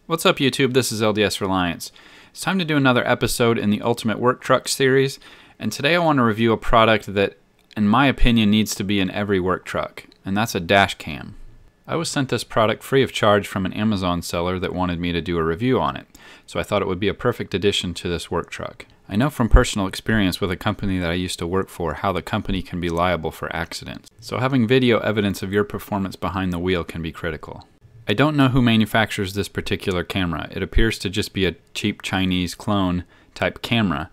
What's up YouTube, this is LDS Reliance. It's time to do another episode in the Ultimate Work Truck series, and today I want to review a product that, in my opinion, needs to be in every work truck, and that's a dash cam. I was sent this product free of charge from an Amazon seller that wanted me to do a review on it, so I thought it would be a perfect addition to this work truck. I know from personal experience with a company that I used to work for how the company can be liable for accidents, so having video evidence of your performance behind the wheel can be critical. I don't know who manufactures this particular camera. It appears to just be a cheap Chinese clone type camera.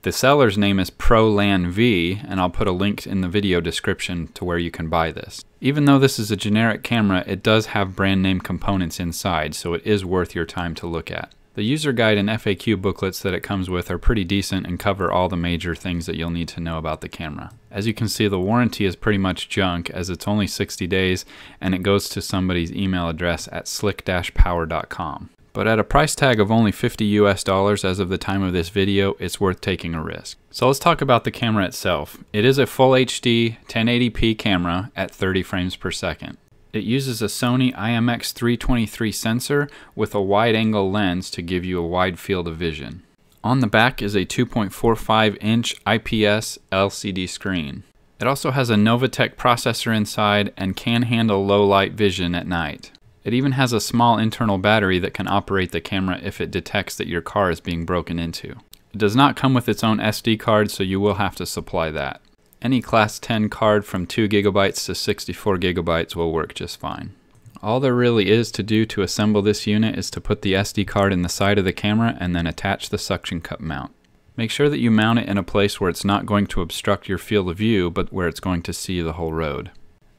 The seller's name is ProLan V, and I'll put a link in the video description to where you can buy this. Even though this is a generic camera, it does have brand name components inside, so it is worth your time to look at. The user guide and FAQ booklets that it comes with are pretty decent and cover all the major things that you'll need to know about the camera. As you can see, the warranty is pretty much junk as it's only 60 days and it goes to somebody's email address at slick-power.com. But at a price tag of only $50 US as of the time of this video, it's worth taking a risk. So let's talk about the camera itself. It is a full HD 1080p camera at 30 frames per second. It uses a Sony IMX323 sensor with a wide-angle lens to give you a wide field of vision. On the back is a 2.45-inch IPS LCD screen. It also has a Novatek processor inside and can handle low-light vision at night. It even has a small internal battery that can operate the camera if it detects that your car is being broken into. It does not come with its own SD card, so you will have to supply that. Any Class 10 card from 2 GB to 64 GB will work just fine. All there really is to do to assemble this unit is to put the SD card in the side of the camera and then attach the suction cup mount. Make sure that you mount it in a place where it's not going to obstruct your field of view, but where it's going to see the whole road.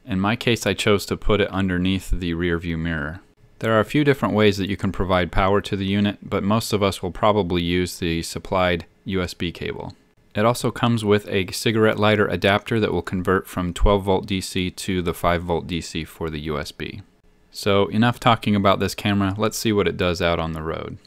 In my case, I chose to put it underneath the rear view mirror. There are a few different ways that you can provide power to the unit, but most of us will probably use the supplied USB cable. It also comes with a cigarette lighter adapter that will convert from 12 volt DC to the 5 volt DC for the USB. So enough talking about this camera, let's see what it does out on the road.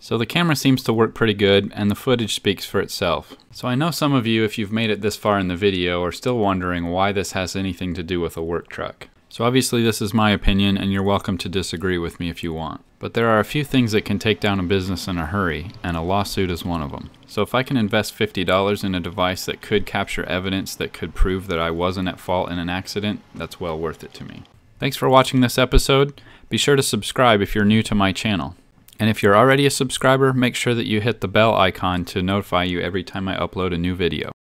So the camera seems to work pretty good, and the footage speaks for itself. So I know some of you, if you've made it this far in the video, are still wondering why this has anything to do with a work truck. So obviously this is my opinion, and you're welcome to disagree with me if you want. But there are a few things that can take down a business in a hurry, and a lawsuit is one of them. So if I can invest $50 in a device that could capture evidence that could prove that I wasn't at fault in an accident, that's well worth it to me. Thanks for watching this episode. Be sure to subscribe if you're new to my channel. And if you're already a subscriber, make sure that you hit the bell icon to notify you every time I upload a new video.